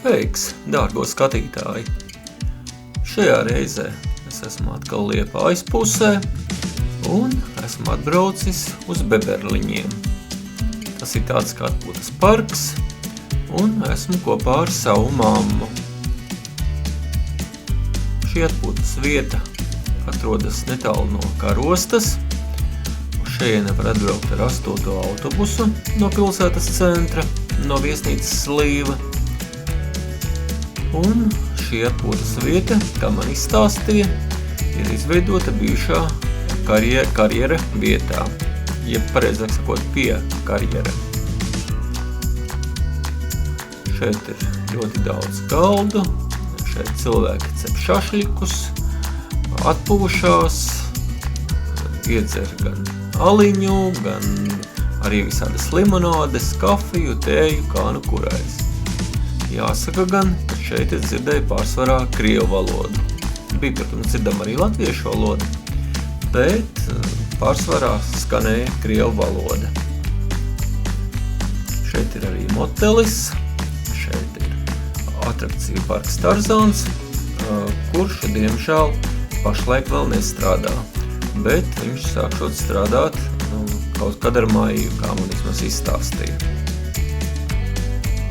Sveiks, dārgo skatītāji! Šajā reizē es esmu atkal Liepājas pusē un esmu atbraucis uz Beberliņiem. Tas ir tāds kā atpūtas parks un esmu kopā ar savu mammu. Šī atpūtas vieta atrodas netālu no Karostas. Uz šejieni var atbraukt ar 8. autobusu no pilsētas centra, no viesnīcas Slīva. Un šī atpūtas vieta, kā man izstāstīja, ir izveidota bijušā karjera vietā, jeb pareizāk sakot pie karjera. Šeit ir ļoti daudz galdu, šeit cilvēki cep šašļikus, atpūšās, iedzer gan aliņu, gan arī visādas limonādes, kafiju, tēju, kā nu kurais. Jāsaka gan, ka šeit es dzirdēju pārsvarā krievu valodu. Bija, protams, dzirdama arī latviešu valoda, bet pārsvarā skanēja krievu valoda. Šeit ir arī motelis, šeit ir atrakciju parks Tarzāns, kurš, diemžēl, pašlaik vēl nestrādā, bet viņš sākšot strādāt kaut kad ar maiju, kā man vismaz izstāstīja.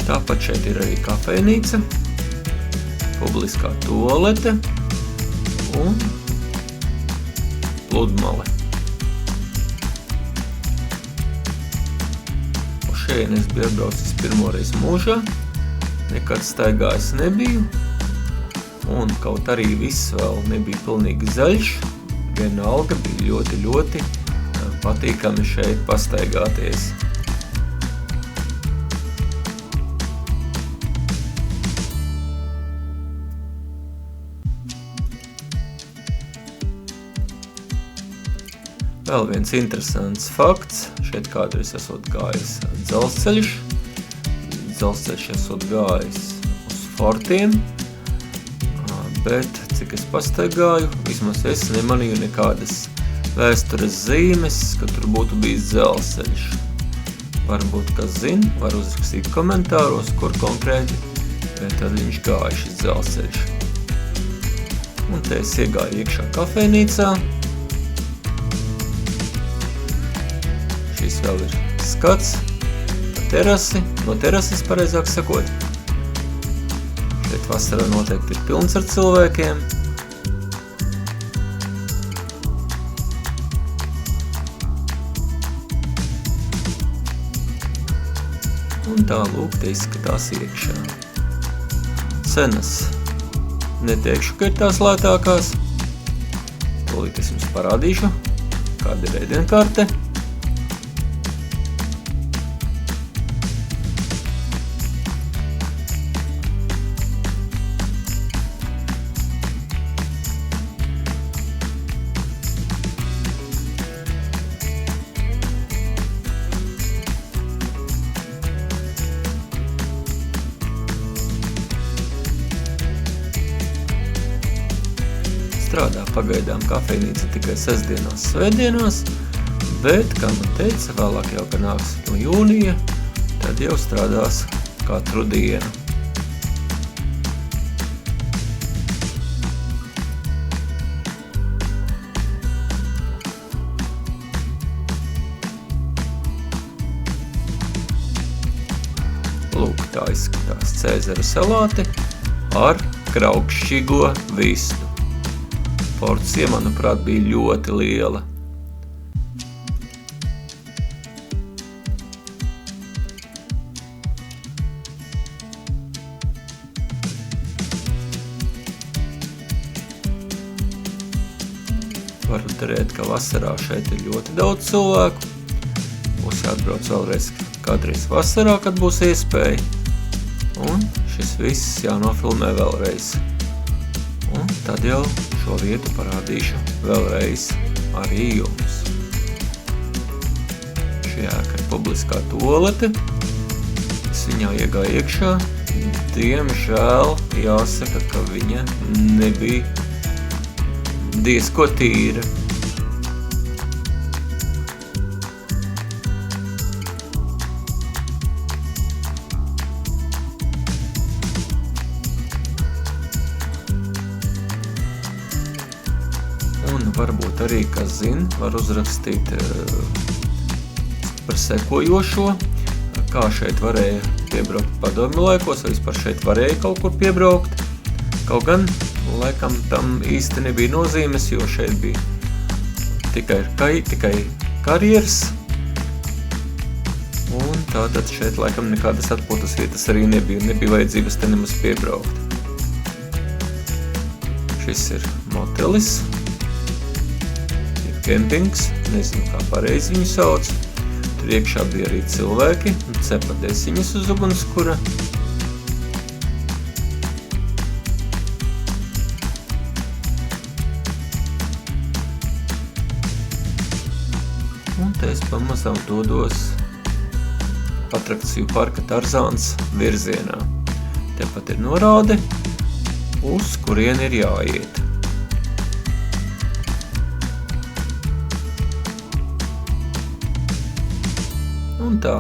Tāpat šeit ir arī kafejnīca, publiskā tualete un pludmale. Uz šejieni es biju atbraucis pirmoreiz mūžā, nekad staigājis nebiju, un kaut arī viss vēl nebija pilnīgi zaļš, vienalga bija ļoti patīkami šeit pastaigāties. Vēl viens interesants fakts, šeit kādreiz esot gājis dzelzceļš. Dzelzceļš esot gājis uz fortiem, bet, cik es pastaigāju, vismaz es nemanīju nekādas vēstures zīmes, ka tur būtu bijis dzelzceļš. Varbūt, kas zina, var uzrakstīt komentāros, kur konkrēti tad viņš gāja šis dzelzceļš. Un te es iegāju iekšā kafejnīcā. Šis vēl ir skats pa terasi, no terases pareizāk sakot. Šeit vasarā noteikti ir pilns ar cilvēkiem. Un tā lūk te izskatās iekšā. Cenas neteikšu, ka ir tās lētākās. Tūlīt es jums parādīšu, kāda ir ēdienkarte. Strādā pagaidām kafejnīca tikai sestdienās, svētdienās, bet, kā man teica, vēlāk jau, ka nāks no jūnija, tad jau strādās katru dienu. Lūk, tā izskatās Cēzara salāte ar kraukšķīgo vistu. Porcija, manuprāt, bija ļoti liela. Varu darēt, ka vasarā šeit ir ļoti daudz cilvēku. Būs jāatbrauc vēlreiz kādreiz vasarā, kad būs iespēja. Un šis viss jānofilmē vēlreiz. Un tad jau šo vietu parādīšu vēlreiz arī jums. Šī ēka ir publiskā tualete. Es viņā iegāju iekšā. Diemžēl jāsaka, ka viņa nebija diezko tīra. kas zina, var uzrakstīt par sekojošo, kā šeit varēja piebraukt padomju laikos, vai vispār šeit varēja kaut kur piebraukt. Kaut gan, laikam, tam īsti nebija nozīmes, jo šeit bija tikai karjeras, un tātad šeit laikam nekādas atpūtas vietas arī nebija vajadzības te nemaz piebraukt. Šis ir motelis, ir kempings, nezinu kā pareizi viņu sauc. Tur iekšā bija arī cilvēki, cepa desiņas uz ugunskura. Un te es pamazām dodos atrakciju parka Tarzāns virzienā. Tepat ir norāde, uz kurien ir jāiet. Un tā,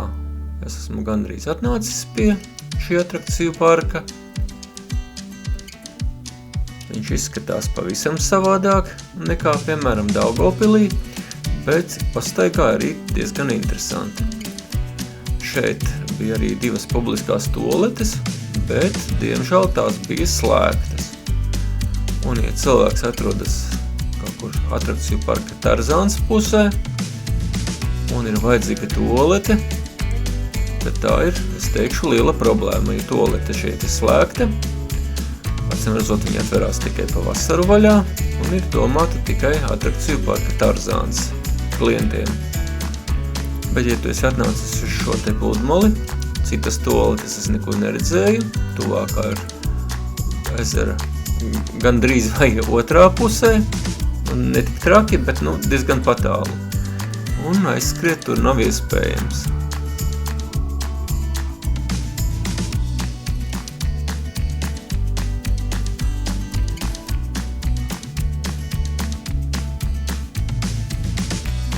es esmu gandrīz atnācis pie šī atrakciju parka. Viņš izskatās pavisam savādāk nekā, piemēram, Daugavpilī, bet pastaigā arī diezgan interesanti. Šeit bija arī 2 publiskās toaletes, bet, diemžēl, tās bija slēgtas. Un, ja cilvēks atrodas kaut kur atrakciju parka Tarzāns pusē, un ir vajadzīga toalete, tad tā ir, es teikšu, liela problēma, ja toalete šeit ir slēgta. Acīm redzot, viņa atverās tikai pa vasaru vaļā, un ir domāta tikai atrakciju parka Tarzāns klientiem. Bet, ja tu esi atnācis uz šo te pludmali, citas toaletes es neko neredzēju, tuvākā ir ezera gandrīz vai otrā pusē, un ne tik traki, bet diezgan patālu. Un aizskriet tur nav iespējams.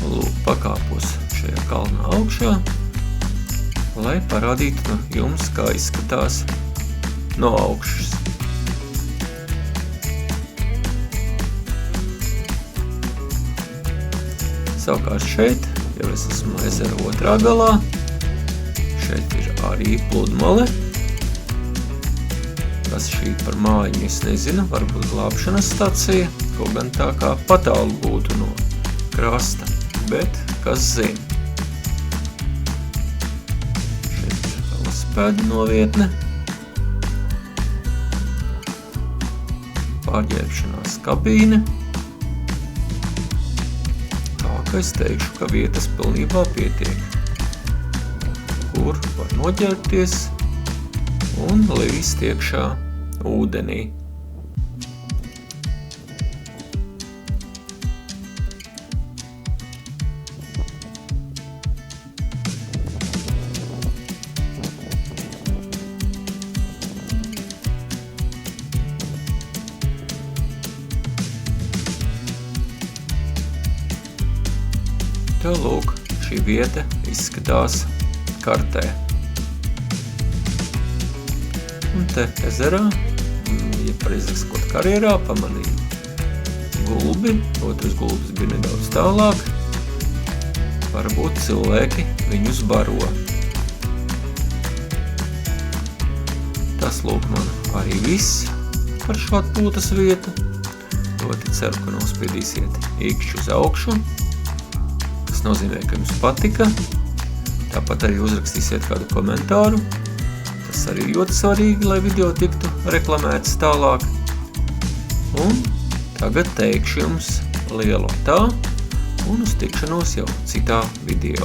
Lūk, pakāpos šajā kalna augšā, lai parādītu jums, kā izskatās no augšas. Savukārt šeit, jau es esmu ezera otrā galā, šeit ir arī pludmale. Kas šī par mājiņu, es nezinu, varbūt glābšanas stacija, kaut gan tā kā patālu būtu no krasta, bet kas zina. Šeit ir velosipēda novietne, pārģērbšanās kabīne. Es teikšu, ka vietas pilnībā pietiek, kur var noģērbties un līst iekšā ūdenī. Tā lūk, šī vieta izskatās kartē. Un te ezerā, ja pareizi sakot karjerā, pamanīju gulbi, otrs gulbis bija nedaudz tālāk. Varbūt cilvēki viņus baro. Tas lūk man arī viss par šo atpūtas vietu. Ļoti ceru, ka nospiedīsiet īkšķi uz augšu. Tas nozīmē, ka jums patika. Tāpat arī uzrakstīsiet kādu komentāru. Tas arī ļoti svarīgi, lai video tiktu reklamēts tālāk. Un tagad teikšu jums lielu tā un uz tikšanos jau citā video.